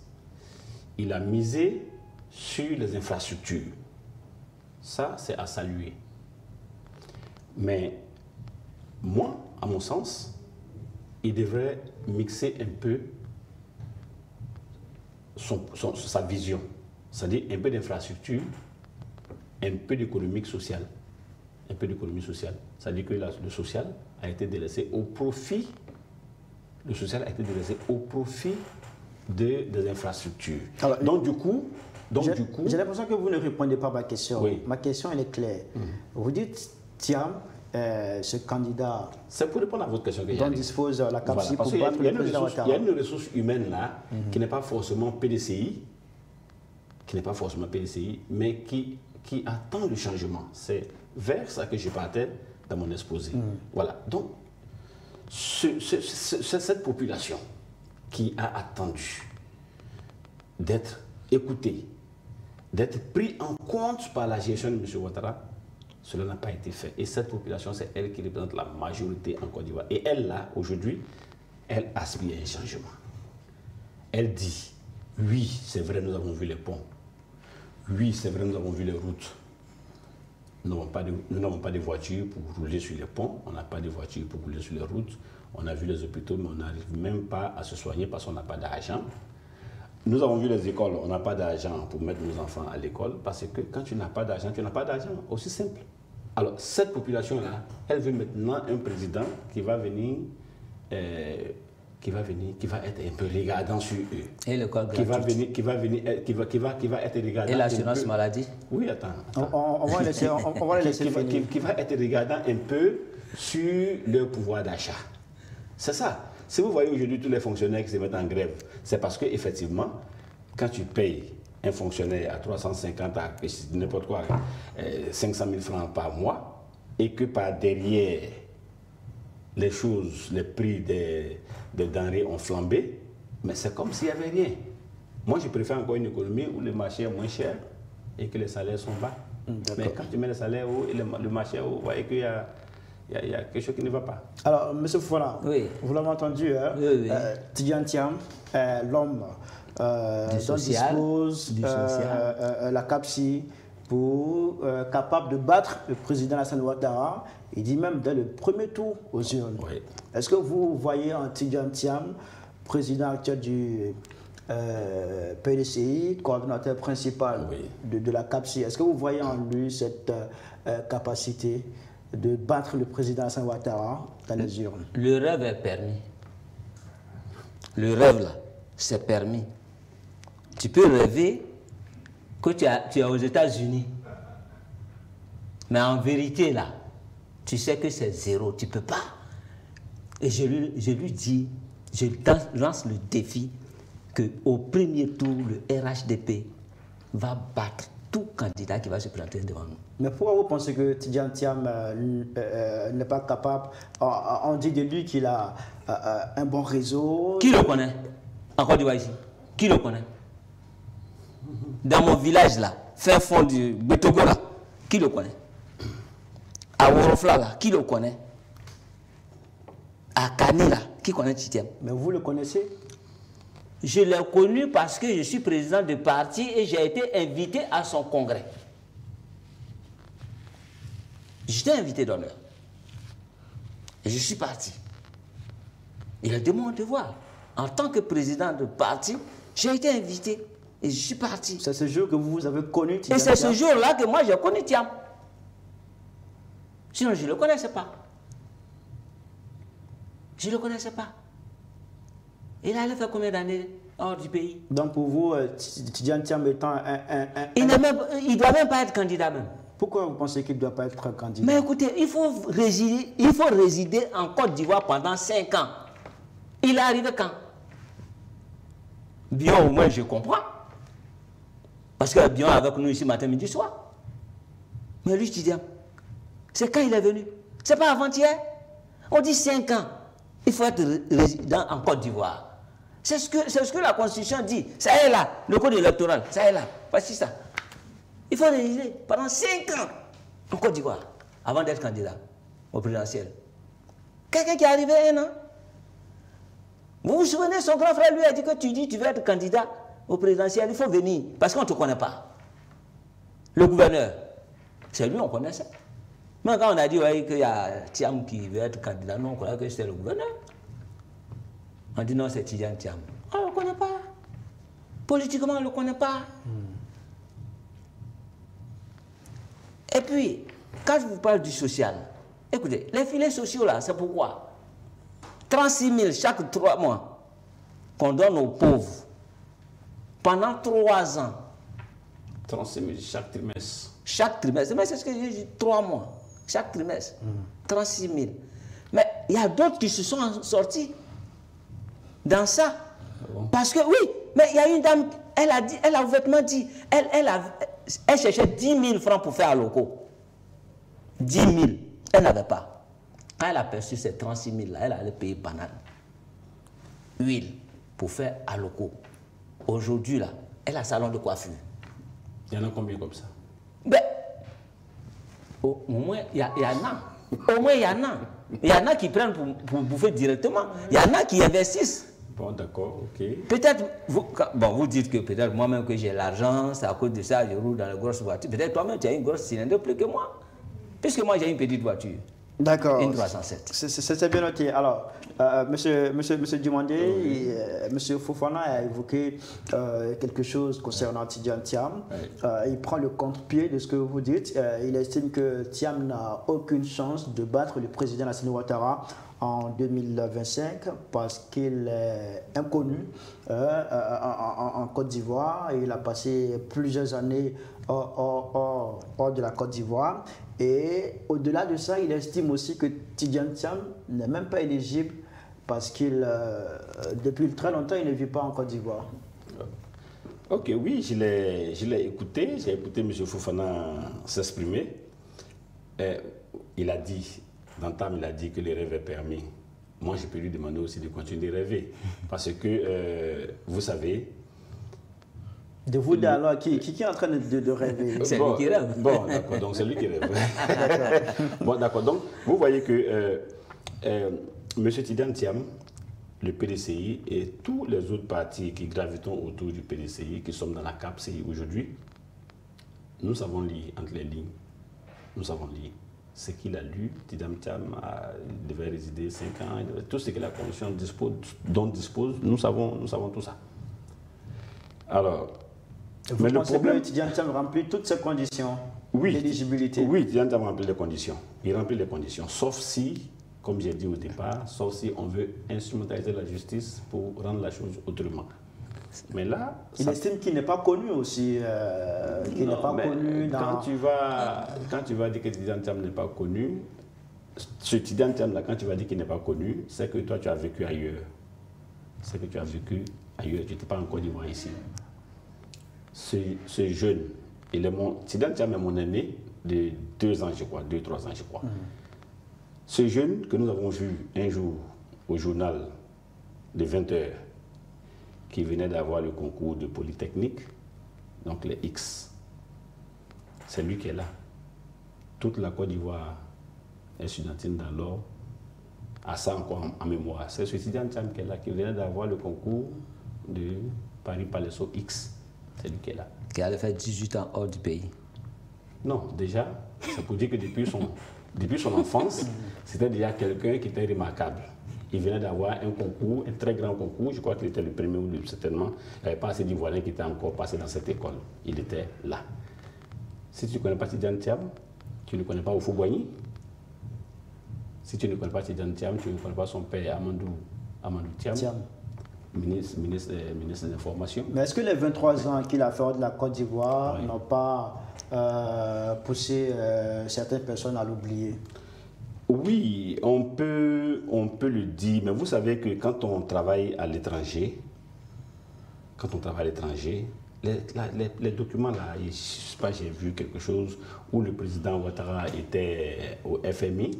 Speaker 2: Il a misé sur les infrastructures. Ça, c'est à saluer. Mais moi, à mon sens, il devrait mixer un peu sa vision. C'est-à-dire un peu d'infrastructure, un peu d'économie sociale. Un peu d'économie sociale. C'est-à-dire que le social a été délaissé au profit. Le social a été délaissé au profit des infrastructures.
Speaker 1: Alors,
Speaker 2: donc du coup,
Speaker 1: j'ai l'impression que vous ne répondez pas à ma question.
Speaker 2: Oui.
Speaker 1: Ma question, elle est claire. Vous dites, Thiam, ce candidat...
Speaker 2: C'est pour répondre à votre question que
Speaker 1: dont dispose la CAPSI pour battre le président Ouattara.
Speaker 2: Il y a une ressource humaine là, qui n'est pas forcément PDCI, mais qui attend le changement. C'est vers ça que je partais dans mon exposé. Voilà. Donc, c'est cette population qui a attendu d'être écoutée, d'être pris en compte par la gestion de M. Ouattara. Cela n'a pas été fait. Et cette population, c'est elle qui représente la majorité en Côte d'Ivoire. Et elle, là, aujourd'hui, elle aspire à un changement. Elle dit, oui, c'est vrai, nous avons vu les ponts. Oui, c'est vrai, nous avons vu les routes. Nous n'avons pas de voitures pour rouler sur les ponts, on n'a pas de voitures pour rouler sur les routes. On a vu les hôpitaux, mais on n'arrive même pas à se soigner parce qu'on n'a pas d'argent. Nous avons vu les écoles, on n'a pas d'argent pour mettre nos enfants à l'école parce que quand tu n'as pas d'argent, tu n'as pas d'argent. Aussi simple. Alors, cette population-là, elle veut maintenant un président qui va venir, qui va être un peu regardant sur eux.
Speaker 3: Et l'école
Speaker 2: gratuite. Qui va être regardant.
Speaker 3: Et l'assurance maladie.
Speaker 2: Oui, attends.
Speaker 1: On va laisser finir.
Speaker 2: Qui va être regardant un peu sur leur pouvoir d'achat. C'est ça. Si vous voyez aujourd'hui tous les fonctionnaires qui se mettent en grève, c'est parce qu'effectivement, quand tu payes un fonctionnaire à 350, à n'importe quoi, 500 000 francs par mois, et que par derrière, les choses, les prix des denrées ont flambé, mais c'est comme s'il n'y avait rien. Moi, je préfère encore une économie où le marché est moins cher et que les salaires sont bas. Mais quand tu mets les salaires haut et le marché haut, vous voyez qu'il y a quelque chose qui ne va pas.
Speaker 1: Alors, M. Fofana,
Speaker 3: oui.
Speaker 1: Vous l'avez entendu, hein?
Speaker 3: Oui.
Speaker 1: Tidjane Thiam, l'homme dont dispose la CAPSI pour capable de battre le président Alassane Ouattara. Il dit même dès le premier tour aux urnes.
Speaker 2: Oui.
Speaker 1: Est-ce que vous voyez en Tidjane Thiam, président actuel du PDCI, coordonnateur principal de la CAPSI, est-ce que vous voyez en lui cette capacité de battre le président Alassane Ouattara dans les urnes?
Speaker 3: Le rêve est permis. Le rêve, là, c'est permis. Tu peux rêver que tu es aux États-Unis. Mais en vérité, là, tu sais que c'est zéro. Tu ne peux pas. Et je lui dis, je lance le défi qu'au premier tour, le RHDP va battre tout candidat qui va se présenter devant nous.
Speaker 1: Mais pourquoi vous pensez que Tidjane Thiam n'est pas capable? On dit de lui qu'il a un bon réseau.
Speaker 3: Qui le connaît? En Côte d'Ivoire ici. Qui le connaît? Dans mon village là, fin fond du Betogo là, qui le connaît? À Worofla là, qui le connaît? À Kani là, qui connaît Tidjane?
Speaker 1: Mais vous le connaissez?
Speaker 3: Je l'ai connu parce que je suis président de parti et j'ai été invité à son congrès. J'étais invité d'honneur. Et je suis parti. Il a de mon devoir. En tant que président de parti, j'ai été invité et je suis parti.
Speaker 1: C'est ce jour que vous avez connu Tidjane
Speaker 3: Et c'est
Speaker 1: Thiam.
Speaker 3: ce jour-là que moi j'ai connu Thiam. Sinon je ne le connaissais pas. Je ne le connaissais pas. Il allait faire combien d'années hors du pays?
Speaker 1: Donc pour vous, Tidjane Thiam étant
Speaker 3: Il ne doit même pas être candidat même.
Speaker 1: Pourquoi vous pensez qu'il ne doit pas être candidat?
Speaker 3: Mais écoutez, il faut résider en Côte d'Ivoire pendant 5 ans. Il est arrivé quand? Bien, au moins je comprends. Parce que Bion est avec nous ici matin, midi, soir. Mais lui, Tidjane, c'est quand il est venu? C'est pas avant-hier? On dit 5 ans. Il faut être résident en Côte d'Ivoire. C'est ce que la Constitution dit. Ça est là, le code électoral, ça est là. Voici ça. Il faut résider pendant 5 ans en Côte d'Ivoire avant d'être candidat au présidentiel. Quelqu'un qui est arrivé 1 an. Vous vous souvenez, son grand frère lui a dit que tu veux être candidat au présidentiel, il faut venir parce qu'on ne te connaît pas. Le gouverneur, c'est lui, on connaissait. Mais quand on a dit ouais, qu'il y a Thiam qui veut être candidat, non, on croyait que c'était le gouverneur. On dit non, c'est Tidjane Thiam. On ne le connaît pas. Politiquement, on ne le connaît pas. Et puis, quand je vous parle du social, écoutez, les filets sociaux là, c'est pourquoi 36 000 chaque 3 mois qu'on donne aux pauvres pendant 3 ans.
Speaker 2: 36 000 chaque trimestre.
Speaker 3: Chaque trimestre. Mais c'est ce que j'ai dit, 3 mois. Chaque trimestre. 36 000. Mais il y a d'autres qui se sont sortis dans ça. Parce que oui, mais il y a une dame, elle a ouvertement dit, elle cherchait 10 000 francs pour faire un loco. 10 000. Elle n'avait pas. Quand elle a perçu ces 36 000 là, elle allait payer banane, huile pour faire un loco. Aujourd'hui là, elle a un salon de coiffure.
Speaker 2: Il y en a combien comme ça?
Speaker 3: Ben, au moins, il y en a. Au moins, il y en a. Il y en a qui prennent pour bouffer directement. Il y en a qui investissent.
Speaker 2: Bon, d'accord, ok.
Speaker 3: Peut-être, vous dites que peut-être moi-même que j'ai l'argent, c'est à cause de ça, je roule dans les grosses voitures. Peut-être toi-même, tu as une grosse cylindre plus que moi. Puisque moi, j'ai une petite voiture.
Speaker 1: D'accord.
Speaker 3: Une 307.
Speaker 1: C'est bien noté. Alors, monsieur Dumandé, monsieur Fofana a évoqué quelque chose concernant Tidiane Thiam. Il prend le contre-pied de ce que vous dites. Il estime que Thiam n'a aucune chance de battre le président Alassane Ouattara en 2025 parce qu'il est inconnu en Côte d'Ivoire. Il a passé plusieurs années hors de la Côte d'Ivoire. Et au-delà de ça, il estime aussi que Tidiane Thiam n'est même pas éligible parce qu'il, depuis très longtemps, il ne vit pas en Côte d'Ivoire.
Speaker 2: Ok, oui, je l'ai écouté. J'ai écouté M. Fofana s'exprimer. Il a dit, d'entame, il a dit que le rêve est permis. Moi, je peux lui demander aussi de continuer de rêver. Parce que, vous savez...
Speaker 1: De vous dire alors, qui est en train de rêver?
Speaker 3: C'est lui qui rêve.
Speaker 2: Bon, d'accord, donc c'est lui qui rêve. Bon, d'accord, donc vous voyez que M. Tidiane Thiam, le PDCI et tous les autres partis qui gravitent autour du PDCI, qui sont dans la CAPCI aujourd'hui, nous avons lu entre les lignes, nous avons lu ce qu'il a lu. Tidiane Thiam devait résider 5 ans, tout ce que la Constitution dont dispose, nous savons tout ça. Alors,
Speaker 1: vous
Speaker 2: mais
Speaker 1: pensez
Speaker 2: le problème,
Speaker 1: que Tidiane Thiam remplit toutes ces conditions d'éligibilité?
Speaker 2: Oui, Tidiane Thiam remplit les conditions. Il remplit les conditions, sauf si, comme j'ai dit au départ, sauf si on veut instrumentaliser la justice pour rendre la chose autrement. Mais là...
Speaker 1: Il estime qu'il n'est pas connu aussi. Qu'il n'est pas connu dans...
Speaker 2: Quand tu vas dire que Tidiane Thiam n'est pas connu, ce Tidiane Thiam-là, quand tu vas dire qu'il n'est pas connu, c'est que toi, tu as vécu ailleurs. C'est que tu as vécu ailleurs. Tu n'étais pas en Côte d'Ivoire ici. Ce jeune, Tidiane Thiam est mon aîné de 2 ans, je crois, 2-3 ans, je crois. Ce jeune que nous avons vu un jour au journal de 20h, qui venait d'avoir le concours de Polytechnique, donc les X, c'est lui qui est là. Toute la Côte d'Ivoire est studentine d'alors, a ça encore en mémoire. C'est ce Tidiane Thiam qui est là, qui venait d'avoir le concours de Paris-Palaiso X. C'est lui qui est là.
Speaker 3: Qui allait faire 18 ans hors du pays.
Speaker 2: Non, déjà, c'est pour dire que depuis son enfance, c'était déjà quelqu'un qui était remarquable. Il venait d'avoir un concours, un très grand concours. Je crois qu'il était le premier ou certainement. Il n'y avait pas assez d'Ivoiriens qui étaient encore passés dans cette école. Il était là. Si tu ne connais pas Tidiane Thiam, tu ne connais pas Oufou-Boigny. Si tu ne connais pas Tidiane Thiam, tu ne connais pas son père Amadou Thiam. Ministre de l'Information.
Speaker 1: Mais est-ce que les 23 ans qu'il a fait hors de la Côte d'Ivoire n'ont pas poussé certaines personnes à l'oublier?
Speaker 2: Oui, on peut le dire, mais vous savez que quand on travaille à l'étranger, les documents là, je ne sais pas, j'ai vu quelque chose où le président Ouattara était au FMI.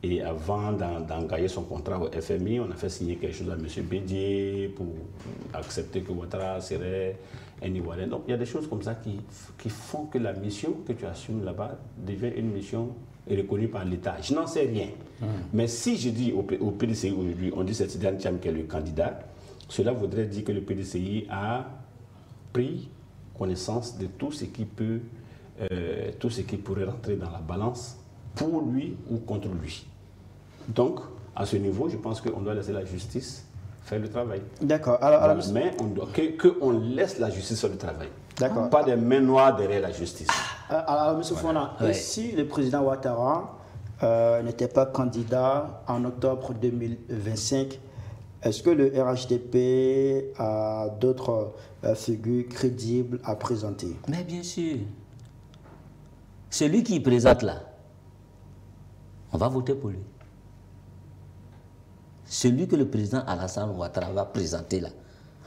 Speaker 2: Et avant d'engager son contrat au FMI, on a fait signer quelque chose à M. Bédier pour accepter que Ouattara serait un Ivoirien. Donc il y a des choses comme ça qui font que la mission que tu assumes là-bas devient une mission reconnue par l'État. Je n'en sais rien. Mais si je dis au PDCI aujourd'hui, on dit que c'est Tidiane Thiam qui est le candidat, cela voudrait dire que le PDCI a pris connaissance de tout ce qui peut, tout ce qui pourrait rentrer dans la balance pour lui ou contre lui. Donc, à ce niveau, je pense qu'on doit laisser la justice faire le travail.
Speaker 1: D'accord.
Speaker 2: Alors, mais on doit qu'on laisse la justice faire le travail.
Speaker 1: D'accord.
Speaker 2: Pas des mains noires derrière la justice.
Speaker 1: Alors, M. Fofana, si le président Ouattara n'était pas candidat en octobre 2025, est-ce que le RHDP a d'autres figures crédibles à présenter?
Speaker 3: Mais bien sûr. Celui qui présente là, on va voter pour lui. Celui que le président Alassane Ouattara va présenter là,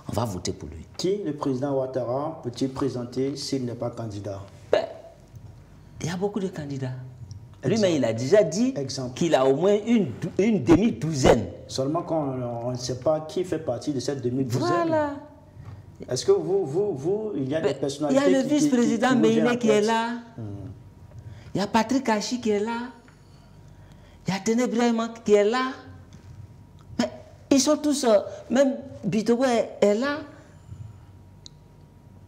Speaker 3: on va voter pour lui.
Speaker 1: Qui le président Ouattara peut-il présenter s'il n'est pas candidat?
Speaker 3: Ben, il y a beaucoup de candidats. Lui-même, il a déjà dit qu'il a au moins une demi-douzaine.
Speaker 1: Seulement quand on ne sait pas qui fait partie de cette demi-douzaine.
Speaker 3: Voilà.
Speaker 1: Est-ce que vous, il y a des personnalités...
Speaker 3: Il y a le vice-président Meïné qui est là. Il y a Patrick Hachi qui est là. Il y a Ténébrement qui est là. Mais ils sont tous... même Bitoué est là.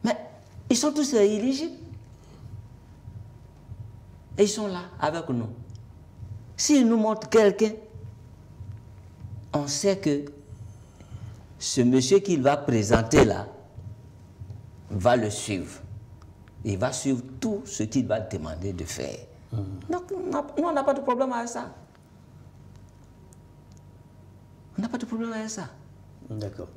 Speaker 3: Mais ils sont tous éligibles. Et ils sont là avec nous. S'ils nous montrent quelqu'un, on sait que ce monsieur qu'il va présenter là va le suivre. Il va suivre tout ce qu'il va demander de faire. Donc, nous, on n'a pas de problème avec ça. On n'a pas de problème avec ça.
Speaker 1: D'accord.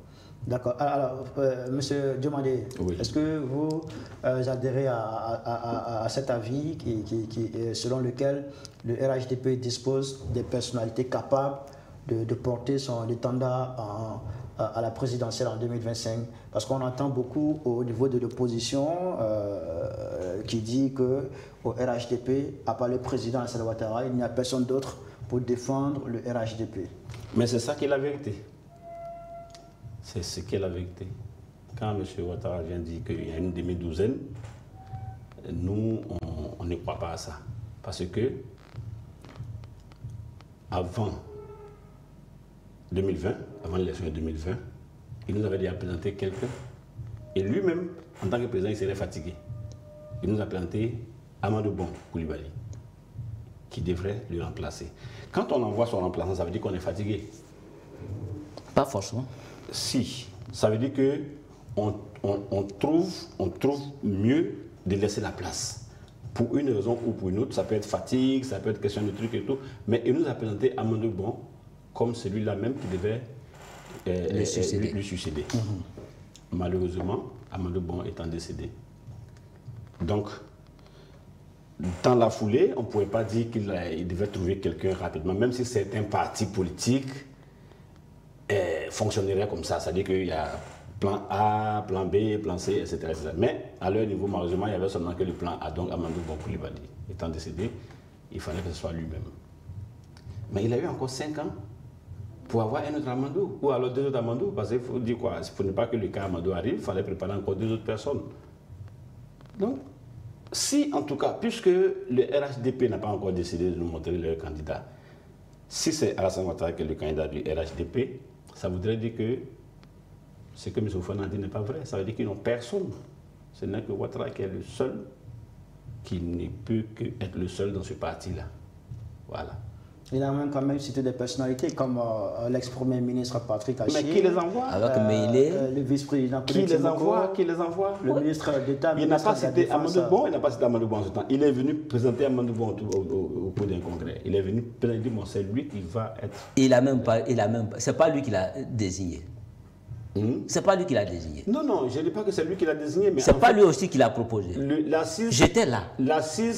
Speaker 1: D'accord. Alors, monsieur Diomandé,
Speaker 2: oui.
Speaker 1: Est-ce que vous adhérez à cet avis selon lequel le RHDP dispose des personnalités capables de porter son étendard à la présidentielle en 2025? Parce qu'on entend beaucoup au niveau de l'opposition qui dit qu'au RHDP, à part le président Alassane Ouattara, il n'y a personne d'autre pour défendre le RHDP.
Speaker 2: Mais c'est ça qui est la vérité. C'est ce qui est la vérité. Quand M. Ouattara vient dire qu'il y a une demi-douzaine, nous, on ne croit pas à ça. Parce que, avant 2020, avant l'élection de 2020, il nous avait déjà présenté quelqu'un. Et lui-même, en tant que président, il serait fatigué. Il nous a présenté Amadou Bon Coulibaly, qui devrait le remplacer. Quand on envoie son remplaçant, ça veut dire qu'on est fatigué.
Speaker 3: Pas forcément.
Speaker 2: Si, ça veut dire qu'on trouve mieux de laisser la place. Pour une raison ou pour une autre, ça peut être fatigue, ça peut être question de trucs et tout. Mais il nous a présenté Amadou Bon comme celui-là même qui devait lui succéder. Malheureusement, Amadou Bon étant décédé. Donc, dans la foulée, on ne pouvait pas dire qu'il devait trouver quelqu'un rapidement, même si certains partis politiques fonctionneraient comme ça. C'est-à-dire qu'il y a plan A, plan B, plan C, etc. etc. Mais à leur niveau, malheureusement, il y avait seulement que le plan A. Donc, Amadou Bon Coulibaly étant décédé, il fallait que ce soit lui-même. Mais il a eu encore 5 ans pour avoir un autre Amadou, ou alors 2 autres Amadou, parce qu'il faut dire quoi, pour ne pas que le cas Amadou arrive, il fallait préparer encore 2 autres personnes. Donc, si en tout cas, puisque le RHDP n'a pas encore décidé de nous montrer leur candidat, si c'est Alassane Ouattara qui est le candidat du RHDP, ça voudrait dire que ce que M. Fofana dit n'est pas vrai. Ça veut dire qu'ils n'ont personne. Ce n'est que Ouattara qui est le seul, qui ne peut qu'être le seul dans ce parti-là. Voilà.
Speaker 1: Il a même quand même cité des personnalités comme l'ex-premier ministre Patrick Achille.
Speaker 2: Mais qui les envoie?
Speaker 3: Avec Meïlé.
Speaker 1: Le vice-président.
Speaker 2: Qui les envoie? Qui les envoie?
Speaker 1: Le ministre d'État.
Speaker 2: Il n'a pas cité Amadou Bon, il n'a pas cité Amadou Bon en ce temps. Il est venu présenter Amadou Bon au cours d'un congrès. Il est venu présenter, bon, c'est lui qui va être... Il a même pas,
Speaker 3: c'est pas lui qui l'a désigné. C'est pas lui qui l'a désigné.
Speaker 2: Non, non, je ne dis pas que c'est lui qui l'a désigné, mais...
Speaker 3: C'est pas lui aussi qui l'a proposé. J'étais là.
Speaker 2: L'assise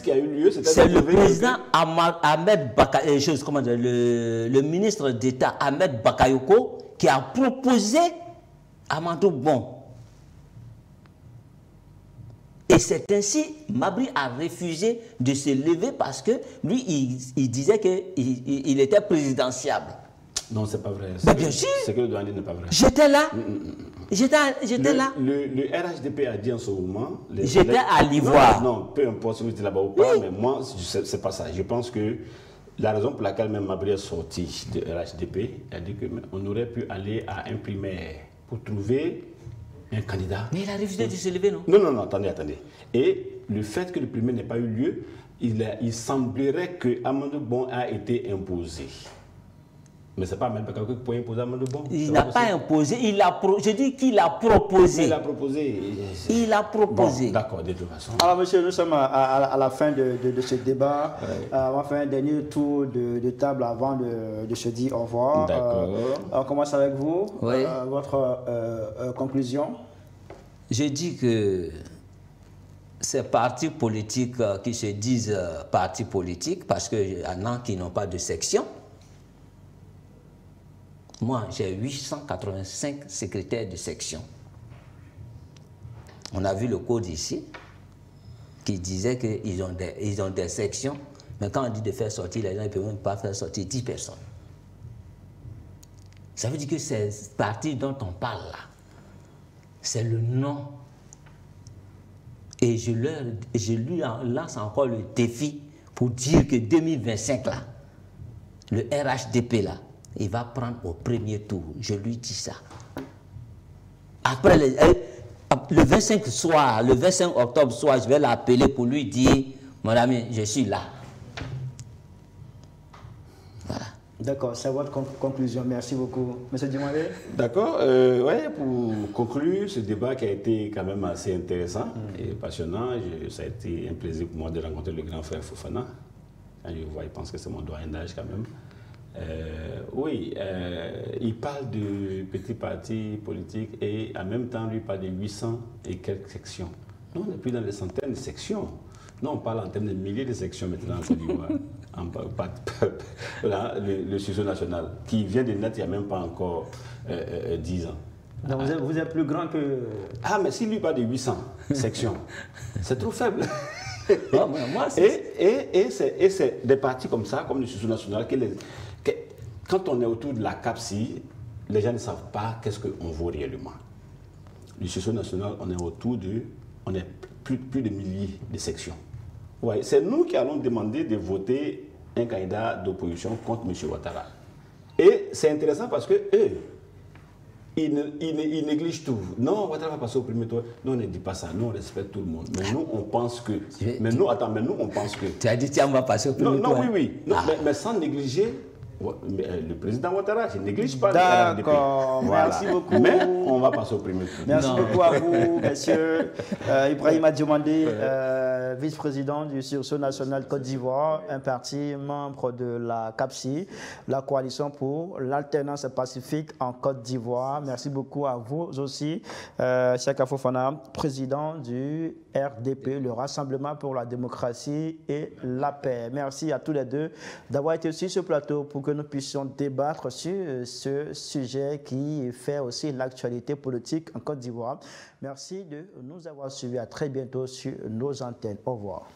Speaker 1: qui
Speaker 2: a eu lieu,
Speaker 3: c'est le président Ahmed Bakayoko, le ministre d'État Ahmed Bakayoko qui a proposé Amadou Bon. Et c'est ainsi, Mabry a refusé de se lever parce que lui, il disait qu'il était présidentiable.
Speaker 2: Non, c'est pas vrai.
Speaker 3: Mais bien sûr.
Speaker 2: Ce que le doyen dit n'est pas vrai.
Speaker 3: J'étais là. J'étais là.
Speaker 2: Le RHDP a dit en ce moment...
Speaker 3: J'étais à l'Ivoire.
Speaker 2: Non, peu importe si vous étiez là-bas ou pas, mais moi, c'est pas ça. Je pense que la raison pour laquelle même Mabry est sorti de RHDP, elle dit qu'on aurait pu aller à un primaire pour trouver un candidat.
Speaker 3: Mais il a refusé de se lever, non?
Speaker 2: Non, attendez. Et le fait que le primaire n'ait pas eu lieu, il semblerait que Amadou Bon a été imposé. Mais ce n'est pas Ahmed Bakayoko qui peut imposer Amadou Bon.
Speaker 3: Il n'a pas imposé, je dis qu'il a proposé.
Speaker 2: Il a proposé.
Speaker 3: Il a proposé.
Speaker 2: Bon, d'accord, de toute façon.
Speaker 1: Alors, monsieur, nous sommes à la fin de ce débat. On va faire un dernier tour de table avant de se dire au revoir.
Speaker 2: D'accord.
Speaker 1: On commence avec vous.
Speaker 3: Oui.
Speaker 1: Votre conclusion.
Speaker 3: Je dis que ces partis politiques qui se disent partis politiques, parce qu'il y en a qui n'ont pas de section. Moi, j'ai 885 secrétaires de section. On a vu le code ici qui disait qu'ils ont des sections, mais quand on dit de faire sortir les gens, ils ne peuvent même pas faire sortir 10 personnes. Ça veut dire que ces partis dont on parle là, c'est le nom. Et je lui lance encore le défi pour dire que 2025 là, le RHDP là, il va prendre au premier tour. Je lui dis ça. Après, Le 25 octobre soir, je vais l'appeler pour lui dire, mon ami, je suis là. Voilà.
Speaker 1: D'accord, c'est votre conclusion. Merci beaucoup. Monsieur Djimandé.
Speaker 2: D'accord. Ouais, pour conclure, ce débat qui a été quand même assez intéressant et passionnant, ça a été un plaisir pour moi de rencontrer le grand frère Fofana. Quand je vois, il pense que c'est mon doyen d'âge quand même. Oui, il parle de petits partis politiques et en même temps, lui il parle de 800 et quelques sections. Non, on n'est plus dans les centaines de sections. Non, on parle en termes de milliers de sections maintenant en Côte d'Ivoire. Le sujet national, qui vient de naître il n'y a même pas encore 10 ans.
Speaker 1: Donc vous êtes plus grand que...
Speaker 2: Ah, mais s'il lui parle de 800 sections, c'est trop faible.
Speaker 3: Bon, moi,
Speaker 2: et c'est des partis comme ça, comme le sujet national, quand on est autour de la CAPSI, les gens ne savent pas qu'est-ce qu'on vaut réellement. Le sujet national, on est autour de... On est plus de milliers de sections. Ouais, c'est nous qui allons demander de voter un candidat d'opposition contre M. Ouattara. Et c'est intéressant parce que eux, ils négligent tout. Non, Ouattara va passer au premier tour. Non, on ne dit pas ça. Nous, on respecte tout le monde. Mais nous, on pense que... Mais nous, on pense que...
Speaker 3: Tu as dit, tiens, on va passer au premier tour.
Speaker 2: Non, oui. Non, mais sans négliger... Le président Ouattara, je ne néglige pas.
Speaker 1: D'accord, voilà. Merci beaucoup.
Speaker 2: Mais on va passer au premier tour.
Speaker 1: Merci beaucoup à vous, monsieur Ibrahima Djimandé, vice-président du Sursaut national Côte d'Ivoire, un parti membre de la CAPSI, la coalition pour l'alternance pacifique en Côte d'Ivoire. Merci beaucoup à vous aussi, Siaka Fofana, président du RDP, le Rassemblement pour la démocratie et la paix. Merci à tous les deux d'avoir été sur ce plateau pour que nous puissions débattre sur ce sujet qui fait aussi l'actualité politique en Côte d'Ivoire. Merci de nous avoir suivis. À très bientôt sur nos antennes. Au revoir.